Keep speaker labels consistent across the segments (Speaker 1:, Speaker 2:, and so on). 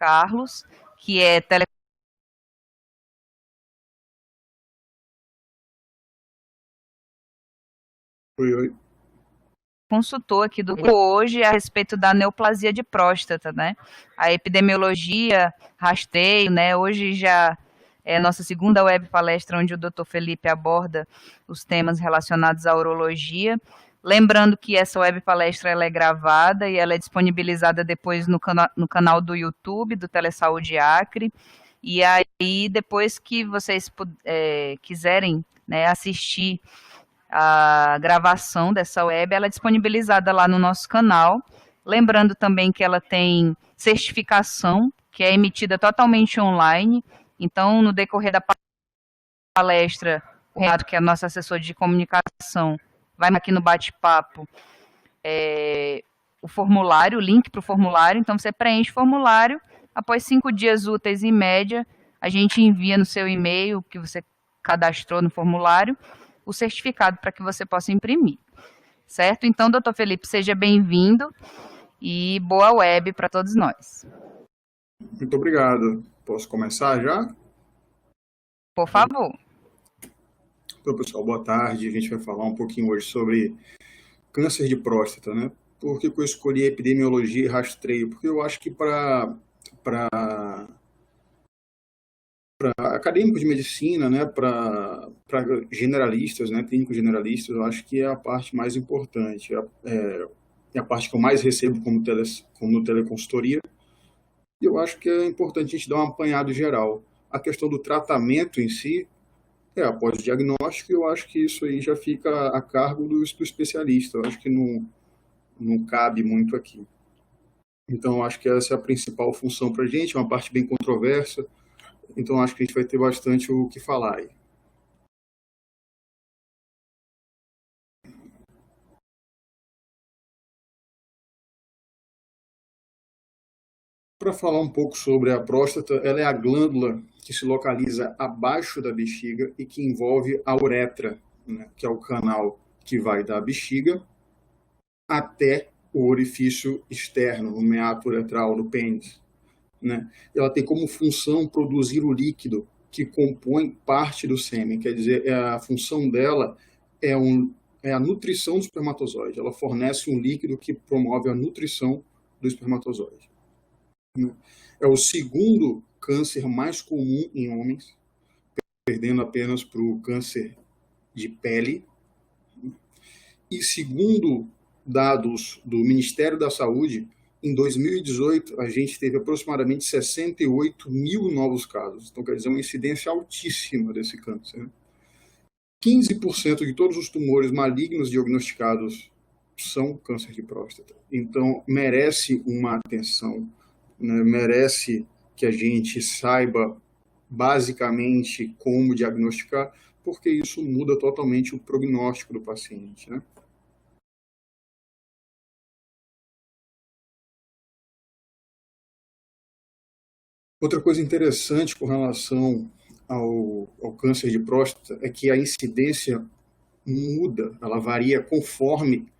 Speaker 1: Carlos, que é
Speaker 2: Oi.
Speaker 1: consultor aqui do hoje a respeito da neoplasia de próstata, né? A epidemiologia, rastreio, né? Hoje já é a nossa segunda web palestra onde o Dr. Felipe aborda os temas relacionados à urologia. Lembrando que essa web palestra ela é gravada e ela é disponibilizada depois no canal do YouTube do Telesaúde Acre. E aí, depois que vocês quiserem, né, assistir a gravação dessa web, ela é disponibilizada lá no nosso canal. Lembrando também que ela tem certificação, que é emitida totalmente online. Então, no decorrer da palestra, o Renato, que é nosso assessor de comunicação, vai aqui no bate-papo o formulário, o link para o formulário. Então, você preenche o formulário. Após 5 dias úteis, em média, a gente envia no seu e-mail que você cadastrou no formulário o certificado para que você possa imprimir, certo? Então, doutor Felipe, seja bem-vindo e boa web para todos nós.
Speaker 2: Muito obrigado. Posso começar já?
Speaker 1: Por favor.
Speaker 2: Então, pessoal, boa tarde. A gente vai falar um pouquinho hoje sobre câncer de próstata, né? Por que eu escolhi epidemiologia e rastreio? Porque eu acho que para acadêmicos de medicina, né, para generalistas, né, clínicos generalistas, eu acho que é a parte mais importante, é a parte que eu mais recebo como teleconsultoria, e eu acho que é importante a gente dar um apanhado geral. A questão do tratamento em si, após o diagnóstico, eu acho que isso aí já fica a cargo do especialista, eu acho que não cabe muito aqui. Então, eu acho que essa é a principal função para a gente, é uma parte bem controversa. Então, acho que a gente vai ter bastante o que falar aí. Para falar um pouco sobre a próstata, ela é a glândula que se localiza abaixo da bexiga e que envolve a uretra, né, que é o canal que vai da bexiga até o orifício externo, o meato uretral do pênis, né? Ela tem como função produzir o líquido que compõe parte do sêmen, quer dizer, a função dela é a nutrição do espermatozoide. Ela fornece um líquido que promove a nutrição do espermatozoide. É o segundo câncer mais comum em homens, perdendo apenas para o câncer de pele. E segundo dados do Ministério da Saúde, em 2018, a gente teve aproximadamente 68 mil novos casos. Então, quer dizer, uma incidência altíssima desse câncer. 15% de todos os tumores malignos diagnosticados são câncer de próstata. Então, merece uma atenção, né? Merece que a gente saiba basicamente como diagnosticar, porque isso muda totalmente o prognóstico do paciente, né? Outra coisa interessante com relação ao câncer de próstata é que a incidência muda, ela varia conforme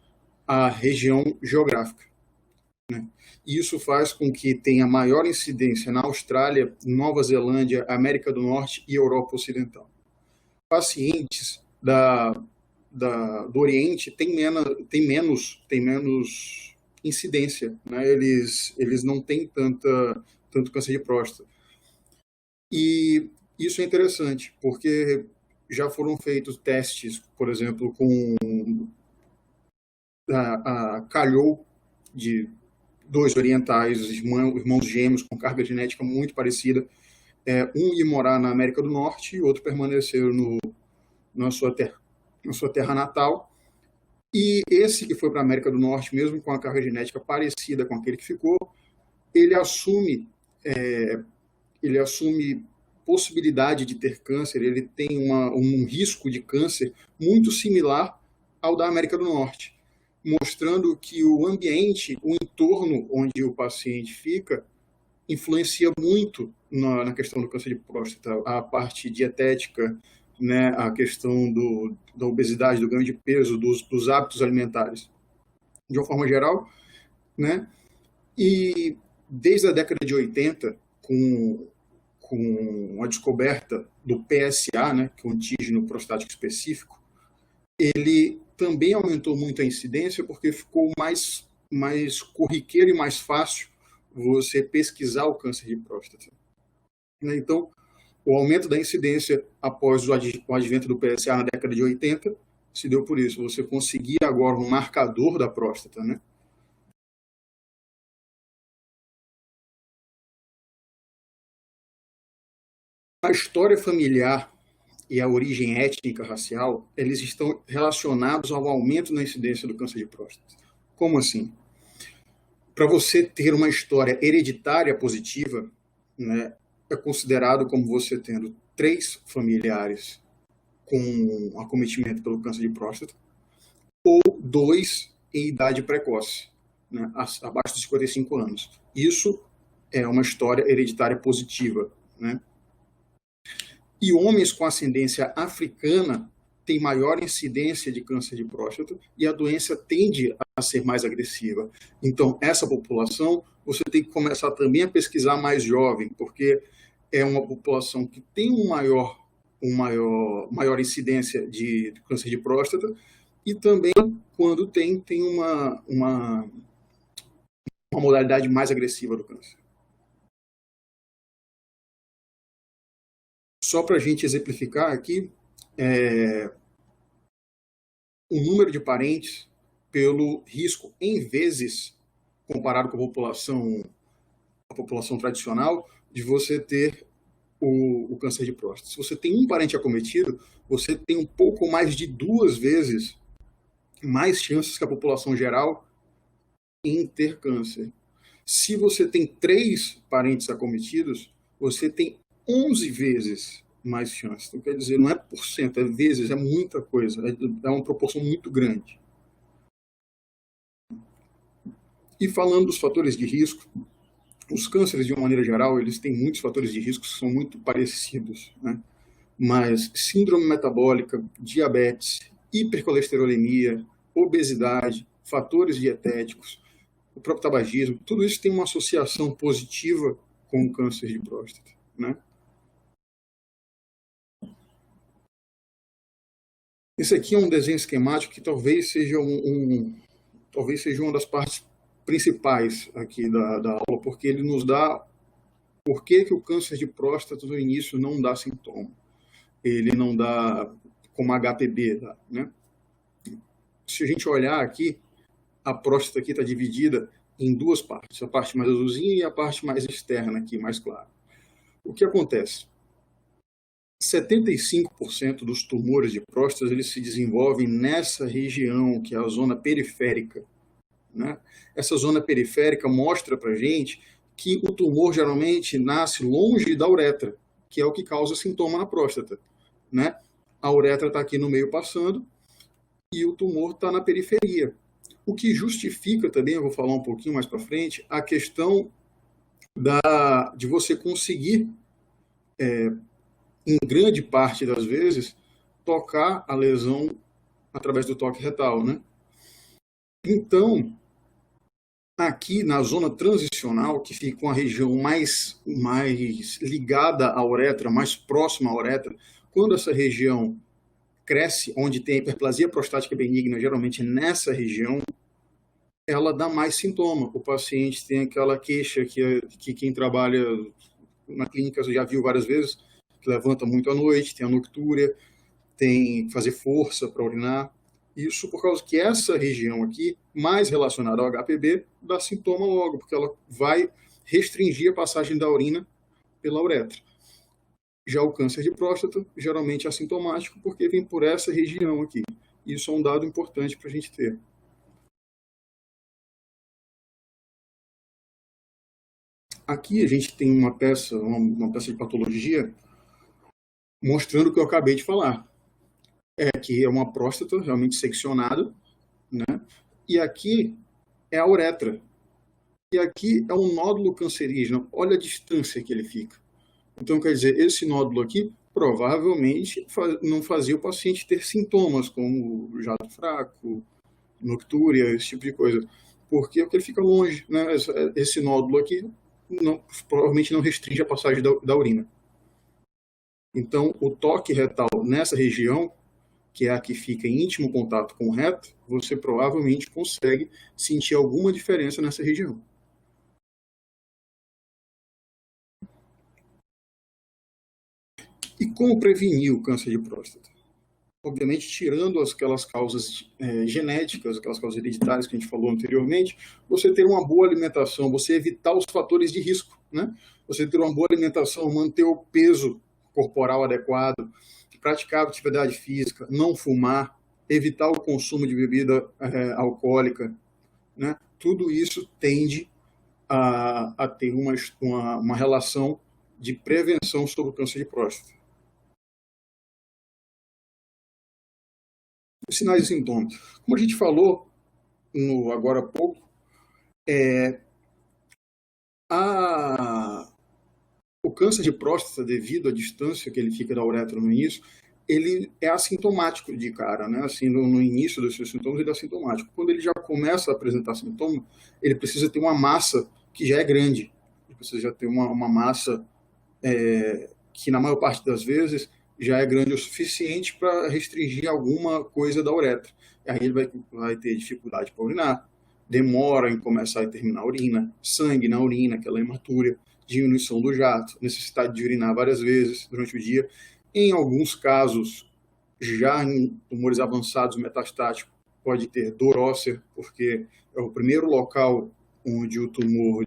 Speaker 2: a região geográfica, né? E isso faz com que tenha maior incidência na Austrália, Nova Zelândia, América do Norte e Europa Ocidental. Pacientes do Oriente têm menos incidência, né? Eles não têm tanto câncer de próstata. E isso é interessante, porque já foram feitos testes, por exemplo, com calhou de dois orientais, irmãos gêmeos com carga genética muito parecida. Um ia morar na América do Norte e outro permaneceu na sua terra natal. E esse que foi para a América do Norte, mesmo com a carga genética parecida com aquele que ficou, ele assume possibilidade de ter câncer, ele tem um risco de câncer muito similar ao da América do Norte, mostrando que o ambiente, o entorno onde o paciente fica, influencia muito na questão do câncer de próstata, a parte dietética, né, a questão da obesidade, do ganho de peso, dos hábitos alimentares, de uma forma geral, né? E desde a década de 80, com a descoberta do PSA, né, que é um antígeno prostático específico, ele também aumentou muito a incidência porque ficou mais corriqueiro e mais fácil você pesquisar o câncer de próstata. Então, o aumento da incidência após o advento do PSA na década de 80 se deu por isso. Você conseguia agora um marcador da próstata, né? A história familiar e a origem étnica racial, eles estão relacionados ao aumento na incidência do câncer de próstata. Como assim? Para você ter uma história hereditária positiva, né, é considerado como você tendo 3 familiares com acometimento pelo câncer de próstata, ou 2 em idade precoce, né, abaixo de 55 anos. Isso é uma história hereditária positiva, né? E homens com ascendência africana têm maior incidência de câncer de próstata e a doença tende a ser mais agressiva. Então, essa população, você tem que começar também a pesquisar mais jovem, porque é uma população que tem maior incidência de câncer de próstata e também, quando tem uma modalidade mais agressiva do câncer. Só para a gente exemplificar aqui, o número de parentes pelo risco em vezes, comparado com a população tradicional, de você ter o câncer de próstata. Se você tem um parente acometido, você tem um pouco mais de 2 vezes mais chances que a população geral em ter câncer. Se você tem 3 parentes acometidos, você tem 11 vezes mais chances. Então, quer dizer, não é por cento, é vezes, é muita coisa, é uma proporção muito grande. E falando dos fatores de risco, os cânceres, de uma maneira geral, eles têm muitos fatores de risco que são muito parecidos, né? Mas síndrome metabólica, diabetes, hipercolesterolemia, obesidade, fatores dietéticos, o próprio tabagismo, tudo isso tem uma associação positiva com o câncer de próstata, né? Esse aqui é um desenho esquemático que talvez seja uma das partes principais aqui da aula, porque ele nos dá por que o câncer de próstata no início não dá sintoma. Ele não dá como HPB, né? Se a gente olhar aqui, a próstata aqui está dividida em 2 partes, a parte mais azulzinha e a parte mais externa aqui, mais clara. O que acontece? 75% dos tumores de próstata eles se desenvolvem nessa região, que é a zona periférica, né? Essa zona periférica mostra para a gente que o tumor geralmente nasce longe da uretra, que é o que causa sintoma na próstata, né? A uretra está aqui no meio passando e o tumor está na periferia. O que justifica também, eu vou falar um pouquinho mais para frente, a questão de você conseguir, em grande parte das vezes, tocar a lesão através do toque retal, né? Então, aqui na zona transicional, que fica uma região mais ligada à uretra, mais próxima à uretra, quando essa região cresce, onde tem a hiperplasia prostática benigna, geralmente nessa região, ela dá mais sintoma. O paciente tem aquela queixa que quem trabalha na clínica já viu várias vezes, que levanta muito à noite, tem a noctúria, tem que fazer força para urinar. Isso por causa que essa região aqui, mais relacionada ao HPB, dá sintoma logo, porque ela vai restringir a passagem da urina pela uretra. Já o câncer de próstata, geralmente é assintomático, porque vem por essa região aqui. Isso é um dado importante para a gente ter. Aqui a gente tem uma peça de patologia mostrando o que eu acabei de falar. Que é uma próstata realmente seccionada, né? E aqui é a uretra. E aqui é um nódulo cancerígeno. Olha a distância que ele fica. Então, quer dizer, esse nódulo aqui provavelmente não fazia o paciente ter sintomas como jato fraco, noctúria, esse tipo de coisa. Porque ele fica longe, né? Esse nódulo aqui provavelmente não restringe a passagem da urina. Então, o toque retal nessa região, que é a que fica em íntimo contato com o reto, você provavelmente consegue sentir alguma diferença nessa região. E como prevenir o câncer de próstata? Obviamente, tirando aquelas causas genéticas, aquelas causas hereditárias que a gente falou anteriormente, você ter uma boa alimentação, você evitar os fatores de risco, né? Você ter uma boa alimentação, manter o peso corporal adequado, praticar atividade física, não fumar, evitar o consumo de bebida alcoólica, né? Tudo isso tende a ter uma relação de prevenção sobre o câncer de próstata. Os sinais e sintomas. Como a gente falou agora há pouco, o câncer de próstata, devido à distância que ele fica da uretra no início, ele é assintomático de cara, né? Assim, no início dos seus sintomas, ele é assintomático. Quando ele já começa a apresentar sintoma, ele precisa ter uma massa que já é grande. Ele precisa já ter uma massa que, na maior parte das vezes, já é grande o suficiente para restringir alguma coisa da uretra. E aí ele vai ter dificuldade para urinar, demora em começar e terminar a urina, sangue na urina, aquela hematúria, diminuição do jato, necessidade de urinar várias vezes durante o dia. Em alguns casos, já em tumores avançados metastáticos, pode ter dor óssea, porque é o primeiro local onde o tumor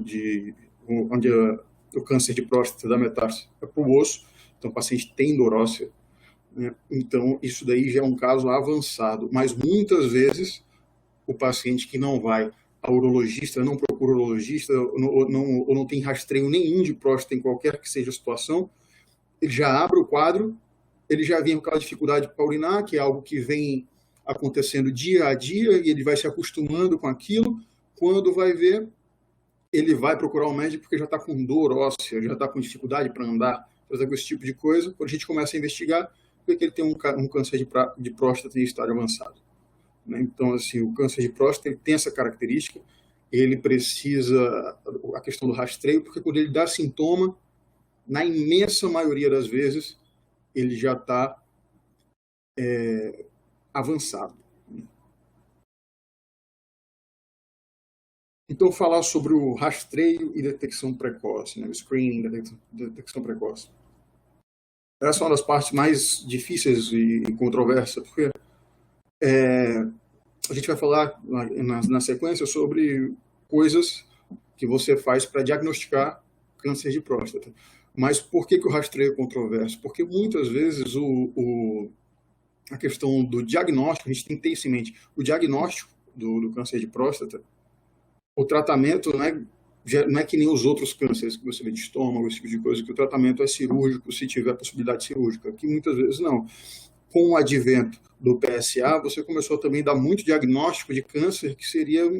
Speaker 2: onde o câncer de próstata da metástase é para o osso. Então, o paciente tem dor óssea, né? Então, isso daí já é um caso avançado. Mas, muitas vezes, o paciente que não vai ao urologista, não procura urologista, ou não tem rastreio nenhum de próstata em qualquer que seja a situação, ele já abre o quadro, ele já vem com aquela dificuldade para urinar, que é algo que vem acontecendo dia a dia, e ele vai se acostumando com aquilo. Quando vai ver, ele vai procurar um médico porque já está com dor óssea, já está com dificuldade para andar, fazer esse tipo de coisa. Quando a gente começa a investigar, vê que ele tem um câncer de próstata em estágio avançado. Então, assim, o câncer de próstata ele tem essa característica, ele precisa, a questão do rastreio, porque quando ele dá sintoma, na imensa maioria das vezes, ele já está avançado. Então, falar sobre o rastreio e detecção precoce, né? O screening, detecção precoce. Essa é uma das partes mais difíceis e controversas, porque a gente vai falar na sequência sobre coisas que você faz para diagnosticar câncer de próstata. Mas por que o rastreio é controverso? Porque muitas vezes a questão do diagnóstico, a gente tem que ter isso em mente, o diagnóstico do câncer de próstata, o tratamento não é que nem os outros cânceres que você vê de estômago, esse tipo de coisa, que o tratamento é cirúrgico se tiver possibilidade cirúrgica. Aqui muitas vezes não. Com o advento do PSA, você começou também a dar muito diagnóstico de câncer que seria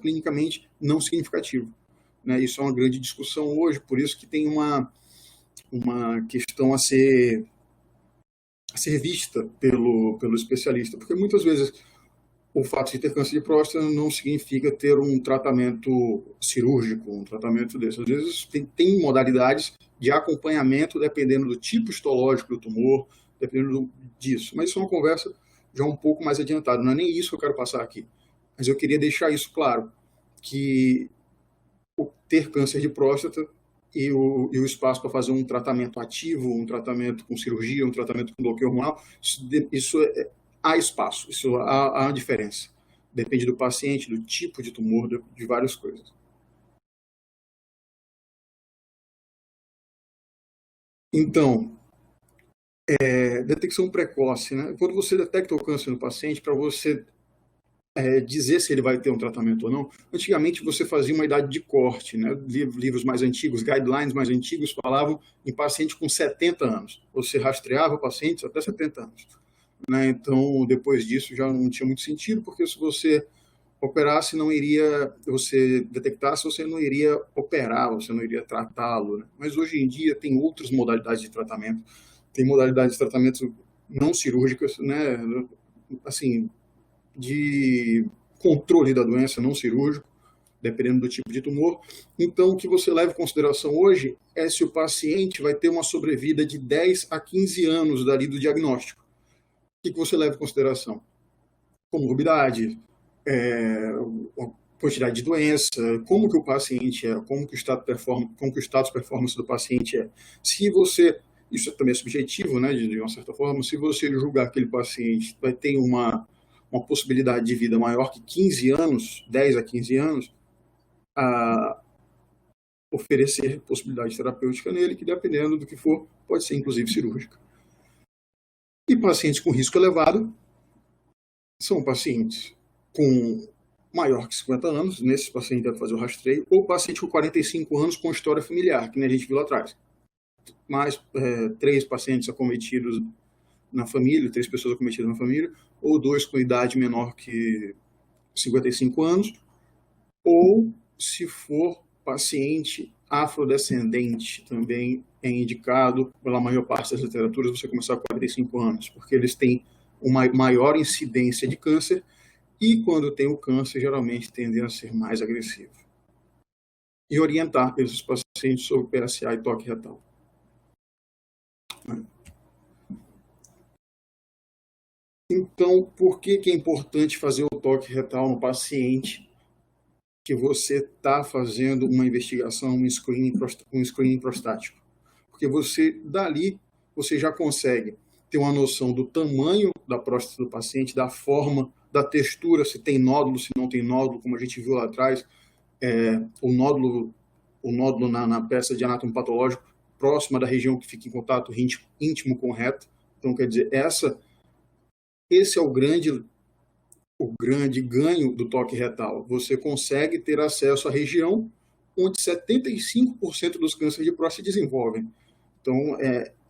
Speaker 2: clinicamente não significativo, né? Isso é uma grande discussão hoje, por isso que tem uma questão a ser vista pelo especialista, porque muitas vezes o fato de ter câncer de próstata não significa ter um tratamento cirúrgico, um tratamento desse. Às vezes tem modalidades de acompanhamento dependendo do tipo histológico do tumor, dependendo disso. Mas isso é uma conversa já um pouco mais adiantada. Não é nem isso que eu quero passar aqui. Mas eu queria deixar isso claro, que ter câncer de próstata e o espaço para fazer um tratamento ativo, um tratamento com cirurgia, um tratamento com bloqueio hormonal, há espaço, isso há uma diferença. Depende do paciente, do tipo de tumor, de várias coisas. Então, detecção precoce, né? Quando você detecta o câncer no paciente, para você dizer se ele vai ter um tratamento ou não, antigamente você fazia uma idade de corte, né? Livros mais antigos, guidelines mais antigos falavam em paciente com 70 anos. Você rastreava pacientes até 70 anos. Né? Então, depois disso já não tinha muito sentido, porque se você operasse, você detectasse, você não iria operar, você não iria tratá-lo. Né? Mas hoje em dia tem outras modalidades de tratamento, tem modalidades de tratamento não cirúrgicas, né? Assim, de controle da doença não cirúrgico, dependendo do tipo de tumor. Então, o que você leva em consideração hoje é se o paciente vai ter uma sobrevida de 10 a 15 anos dali do diagnóstico. O que você leva em consideração? Comorbidade, quantidade de doença, como que o paciente é, como que o status performance do paciente é. Se você, isso também é subjetivo, né, de uma certa forma, se você julgar que aquele paciente vai ter uma possibilidade de vida maior que 15 anos, 10 a 15 anos, a oferecer possibilidade terapêutica nele, que dependendo do que for, pode ser inclusive cirúrgica. E pacientes com risco elevado são pacientes com maior que 50 anos, nesses pacientes deve fazer o rastreio, ou paciente com 45 anos com história familiar, que nem a gente viu lá atrás. Mais 3 pacientes acometidos na família, 3 pessoas acometidas na família, ou 2 com idade menor que 55 anos, ou se for paciente afrodescendente, também é indicado pela maior parte das literaturas você começar com 45 anos, porque eles têm uma maior incidência de câncer e quando tem o câncer geralmente tendem a ser mais agressivos. E orientar esses pacientes sobre PSA e toque retal. Então, por que é importante fazer o toque retal no paciente que você está fazendo uma investigação, um screening prostático? Porque dali, você já consegue ter uma noção do tamanho da próstata do paciente, da forma, da textura, se tem nódulo, se não tem nódulo, como a gente viu lá atrás, o nódulo na peça de anátomo patológico, próxima da região que fica em contato íntimo com o reto. Então, quer dizer, esse é o grande ganho do toque retal. Você consegue ter acesso à região onde 75% dos cânceres de próstata se desenvolvem. Então,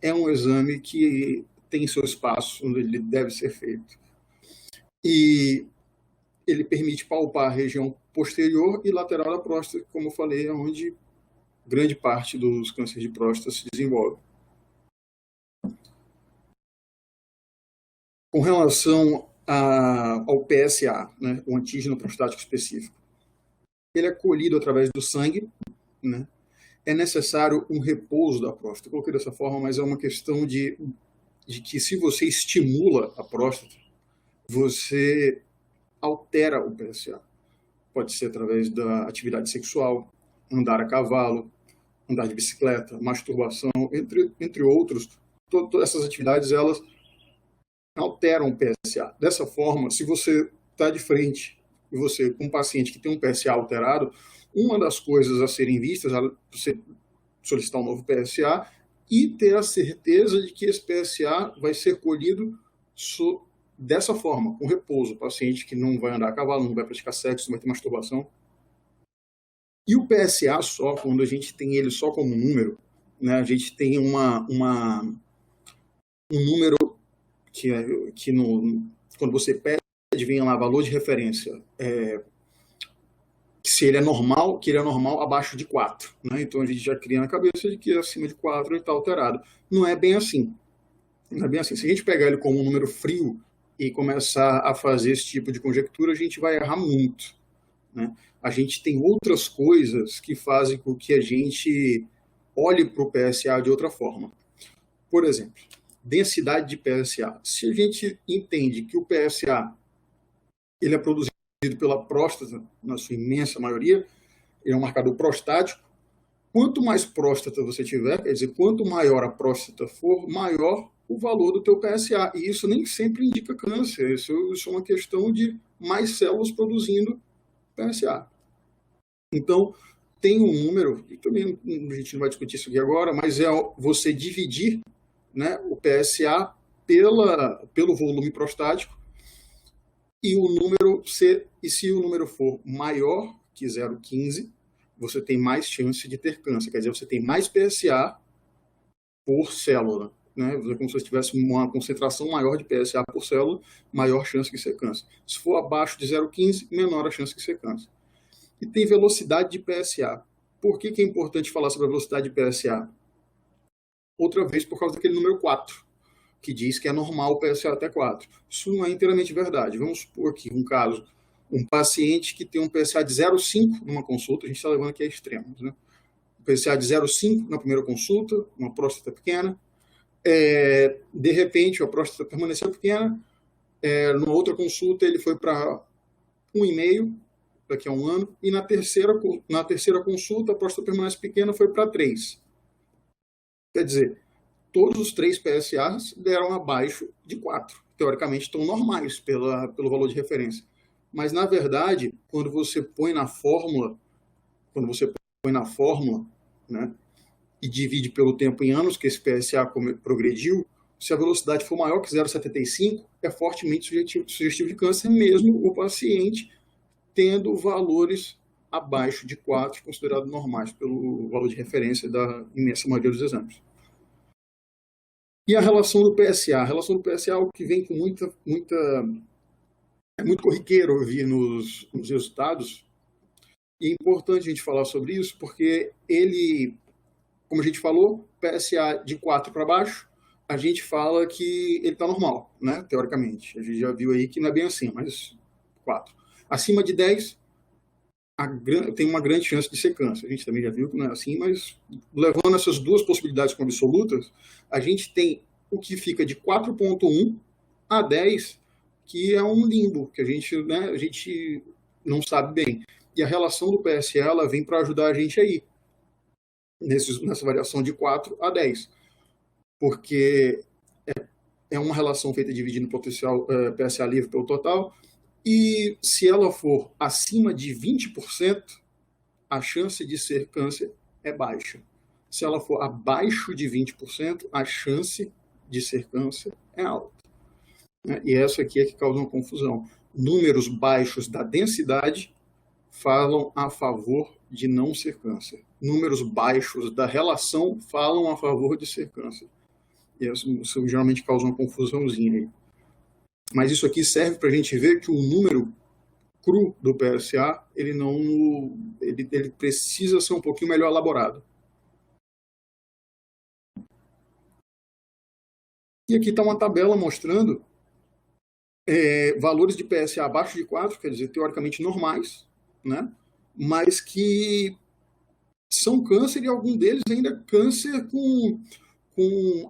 Speaker 2: é um exame que tem seu espaço onde ele deve ser feito. E ele permite palpar a região posterior e lateral da próstata, como eu falei, é onde grande parte dos cânceres de próstata se desenvolve. Com relação ao PSA, né, o antígeno prostático específico, ele é colhido através do sangue, né? É necessário um repouso da próstata. Eu coloquei dessa forma, mas é uma questão de que se você estimula a próstata, você altera o PSA. Pode ser através da atividade sexual, andar a cavalo, andar de bicicleta, masturbação, entre outros. Todas essas atividades, elas alteram o PSA. Dessa forma, se você está de frente e você com um paciente que tem um PSA alterado, uma das coisas a serem vistas é você solicitar um novo PSA e ter a certeza de que esse PSA vai ser colhido dessa forma, com repouso. O paciente que não vai andar a cavalo, não vai praticar sexo, não vai ter masturbação. E o PSA só, quando a gente tem ele só como número, né, a gente tem um número quando você pede, vem lá valor de referência, se ele é normal, que ele é normal abaixo de 4. Né? Então a gente já cria na cabeça de que acima de 4 ele está alterado. Não é bem assim. Não é bem assim. Se a gente pegar ele como um número frio e começar a fazer esse tipo de conjectura, a gente vai errar muito. Né? A gente tem outras coisas que fazem com que a gente olhe para o PSA de outra forma. Por exemplo, densidade de PSA. Se a gente entende que o PSA ele é produzido pela próstata, na sua imensa maioria, ele é um marcador prostático. Quanto mais próstata você tiver, quer dizer, quanto maior a próstata for, maior o valor do teu PSA. E isso nem sempre indica câncer, isso é uma questão de mais células produzindo PSA. Então, tem um número, e também a gente não vai discutir isso aqui agora, mas é você dividir, né, o PSA pelo volume prostático, e se o número for maior que 0,15, você tem mais chance de ter câncer. Quer dizer, você tem mais PSA por célula. Né? É como se você tivesse uma concentração maior de PSA por célula, maior chance de ser câncer. Se for abaixo de 0,15, menor a chance de ser câncer. E tem velocidade de PSA. Por que é importante falar sobre a velocidade de PSA? Outra vez, por causa daquele número 4. Que diz que é normal o PSA até 4. Isso não é inteiramente verdade. Vamos supor aqui um caso Um paciente que tem um PSA de 0,5 numa consulta, a gente está levando aqui a extremos, né? PSA de 0,5 na primeira consulta, uma próstata pequena. De repente, a próstata permaneceu pequena. Numa outra consulta, ele foi para 1,5 daqui a um ano. E na terceira consulta, a próstata permanece pequena, foi para 3. Quer dizer, todos os 3 PSAs deram abaixo de 4. Teoricamente, estão normais pelo valor de referência. Mas, na verdade, quando você põe na fórmula, né, e divide pelo tempo em anos que esse PSA progrediu, se a velocidade for maior que 0,75, é fortemente sugestivo de câncer, mesmo o paciente tendo valores abaixo de 4, considerados normais pelo valor de referência da imensa maioria dos exames. E a relação do PSA? A relação do PSA é algo que vem com é muito corriqueiro ouvir nos resultados, e é importante a gente falar sobre isso, porque ele, como a gente falou, PSA de 4 para baixo, a gente fala que ele está normal, né? Teoricamente. A gente já viu aí que não é bem assim, mas 4. Acima de 10, tem uma grande chance de ser câncer. A gente também já viu que não é assim, mas levando essas duas possibilidades como absolutas, a gente tem o que fica de 4,1 a 10, que é um limbo, que a gente não sabe bem. E a relação do PSA ela vem para ajudar a gente aí, nessa variação de 4 a 10. Porque é uma relação feita dividindo o potencial PSA livre pelo total, e se ela for acima de 20%, a chance de ser câncer é baixa. Se ela for abaixo de 20%, a chance de ser câncer é alta. E essa aqui é que causa uma confusão. Números baixos da densidade falam a favor de não ser câncer. Números baixos da relação falam a favor de ser câncer. E isso geralmente causa uma confusãozinha aí. Mas isso aqui serve para a gente ver que o número cru do PSA, ele precisa ser um pouquinho melhor elaborado. E aqui está uma tabela mostrando valores de PSA abaixo de 4, quer dizer, teoricamente normais, né? Mas que são câncer e algum deles ainda câncer com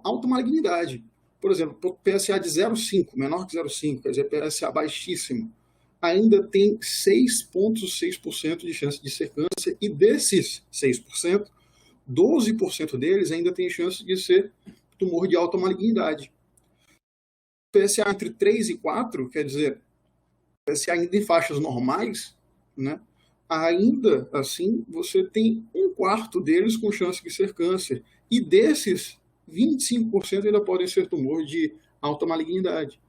Speaker 2: alta malignidade. Por exemplo, PSA de 0,5, menor que 0,5, quer dizer, PSA baixíssimo, ainda tem 6,6% de chance de ser câncer, e desses 6%, 12% deles ainda tem chance de ser tumor de alta malignidade. PSA entre 3 e 4, quer dizer, PSA ainda em faixas normais, né? Ainda assim, você tem 1/4 deles com chance de ser câncer. E desses, 25% ainda podem ser tumor de alta malignidade,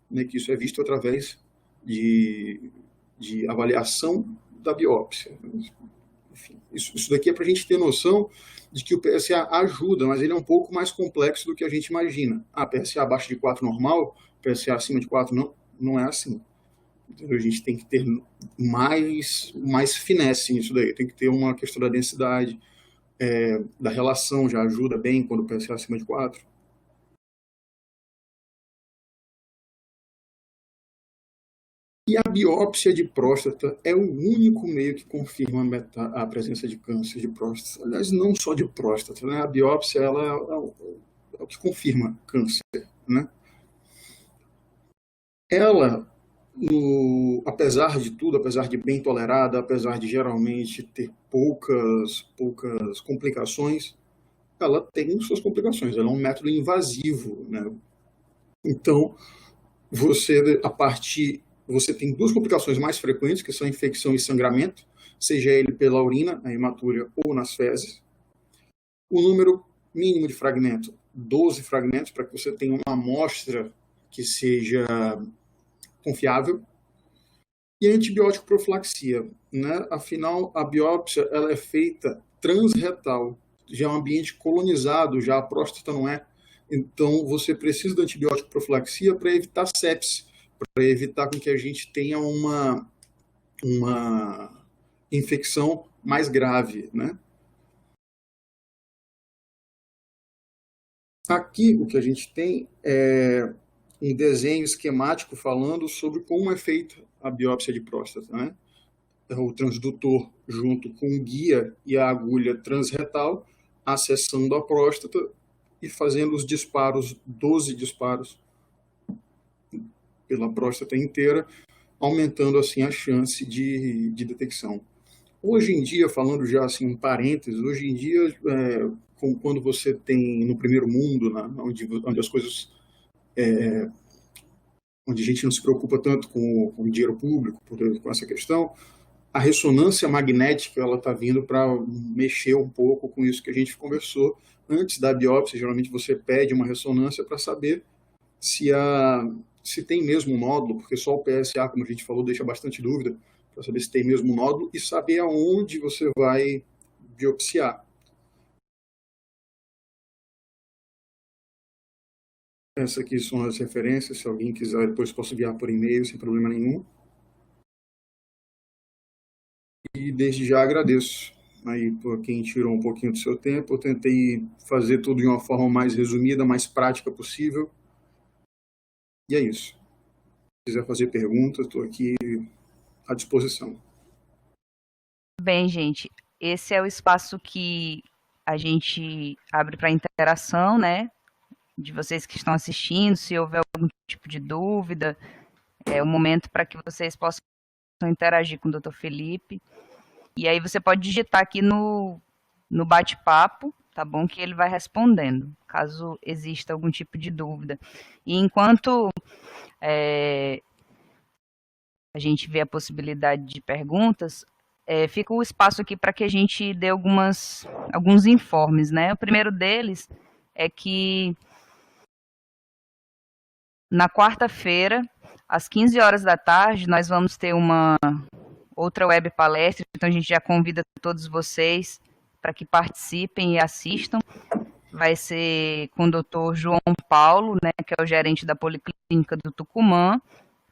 Speaker 2: né? Que isso é visto através de avaliação da biópsia. Enfim, isso daqui é para a gente ter noção de que o PSA ajuda, mas ele é um pouco mais complexo do que a gente imagina. PSA abaixo de 4 normal, PSA acima de 4 não é assim. Então, a gente tem que ter mais finesse nisso daí. Tem que ter uma questão da densidade, da relação, já ajuda bem quando o PSA é acima de 4. E a biópsia de próstata é o único meio que confirma a presença de câncer de próstata. Aliás, não só de próstata, né? A biópsia ela é o que confirma câncer, né? Ela, apesar de tudo, apesar de bem tolerada, apesar de geralmente ter poucas complicações, ela tem suas complicações. Ela é um método invasivo, né? Então, você tem duas complicações mais frequentes, que são infecção e sangramento, seja ele pela urina, na hematúria, ou nas fezes. O número mínimo de fragmento, 12 fragmentos, para que você tenha uma amostra que seja confiável. E a antibiótico profilaxia, né? Afinal, a biópsia ela é feita transretal, já é um ambiente colonizado, já a próstata não é. Então, você precisa de antibiótico profilaxia para evitar sepse, para evitar com que a gente tenha uma infecção mais grave, né? Aqui, o que a gente tem é um desenho esquemático falando sobre como é feita a biópsia de próstata, né? O transdutor junto com o guia e a agulha transretal, acessando a próstata e fazendo os disparos, 12 disparos pela próstata inteira, aumentando assim a chance de detecção. Hoje em dia, falando já assim em parênteses, hoje em dia, quando você tem no primeiro mundo, né, onde as coisas, onde a gente não se preocupa tanto com o dinheiro público, com essa questão, a ressonância magnética ela está vindo para mexer um pouco com isso que a gente conversou. Antes da biópsia, geralmente você pede uma ressonância para saber se tem mesmo um nódulo, porque só o PSA, como a gente falou, deixa bastante dúvida, para saber se tem mesmo um nódulo e saber aonde você vai biopsiar. Essas aqui são as referências, se alguém quiser, depois posso enviar por e-mail, sem problema nenhum. E desde já agradeço aí por quem tirou um pouquinho do seu tempo. Eu tentei fazer tudo de uma forma mais resumida, mais prática possível. E é isso. Se quiser fazer perguntas, estou aqui à disposição.
Speaker 1: Bem, gente, esse é o espaço que a gente abre para interação, né? De vocês que estão assistindo, se houver algum tipo de dúvida, é o momento para que vocês possam interagir com o Dr. Felipe. E aí você pode digitar aqui no bate-papo, tá bom? Que ele vai respondendo, caso exista algum tipo de dúvida. E enquanto a gente vê a possibilidade de perguntas, fica o espaço aqui para que a gente dê alguns informes, né? O primeiro deles é que na quarta-feira, às 15 horas da tarde, nós vamos ter uma outra web palestra, então a gente já convida todos vocês para que participem e assistam. Vai ser com o Dr. João Paulo, né, que é o gerente da Policlínica do Tucumã,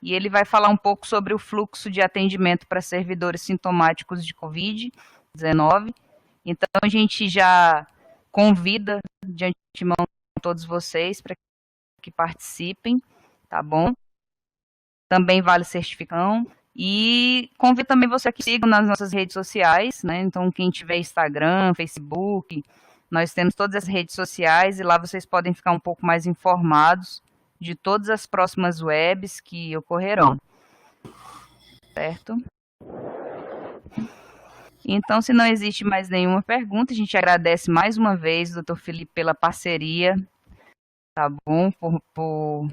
Speaker 1: e ele vai falar um pouco sobre o fluxo de atendimento para servidores sintomáticos de Covid-19. Então a gente já convida de antemão todos vocês para que participem, tá bom? Também vale certificação. E convido também você que siga nas nossas redes sociais, né? Então, quem tiver Instagram, Facebook, nós temos todas as redes sociais e lá vocês podem ficar um pouco mais informados de todas as próximas webs que ocorrerão. Certo? Então, se não existe mais nenhuma pergunta, a gente agradece mais uma vez, Dr. Felipe, pela parceria, tá bom? Por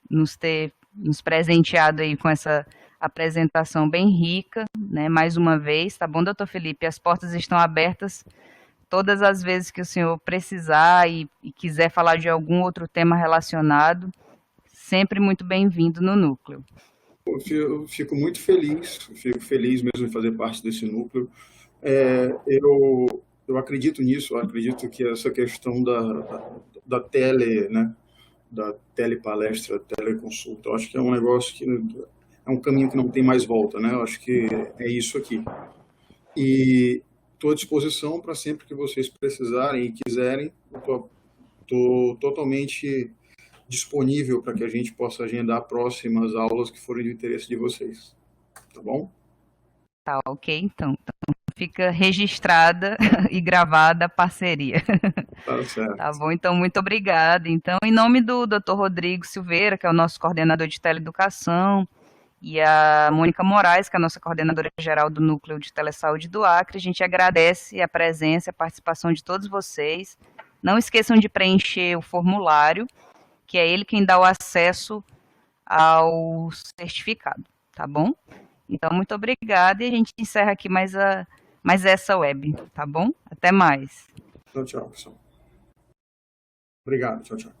Speaker 1: nos presenteado aí com essa apresentação bem rica, né? Mais uma vez, tá bom, doutor Felipe? As portas estão abertas todas as vezes que o senhor precisar e quiser falar de algum outro tema relacionado, sempre muito bem-vindo no Núcleo.
Speaker 2: Eu fico muito feliz, mesmo em fazer parte desse núcleo. Eu acredito nisso, eu acredito que essa questão da tele, né? Da telepalestra, teleconsulta. Eu acho que é um negócio que é um caminho que não tem mais volta, né? Eu acho que é isso aqui. E estou à disposição para sempre que vocês precisarem e quiserem. Estou totalmente disponível para que a gente possa agendar próximas aulas que forem do interesse de vocês. Tá bom?
Speaker 1: Tá, ok, então fica registrada e gravada a parceria.
Speaker 2: Tá certo.
Speaker 1: Tá bom, então muito obrigada. Então, em nome do Dr. Rodrigo Silveira, que é o nosso coordenador de teleeducação, e a Mônica Moraes, que é a nossa coordenadora geral do Núcleo de Telesaúde do Acre, a gente agradece a presença e a participação de todos vocês. Não esqueçam de preencher o formulário, que é ele quem dá o acesso ao certificado, tá bom? Então, muito obrigada e a gente encerra aqui mais essa web, tá bom? Até mais.
Speaker 2: Tchau, pessoal. Obrigado, tchau.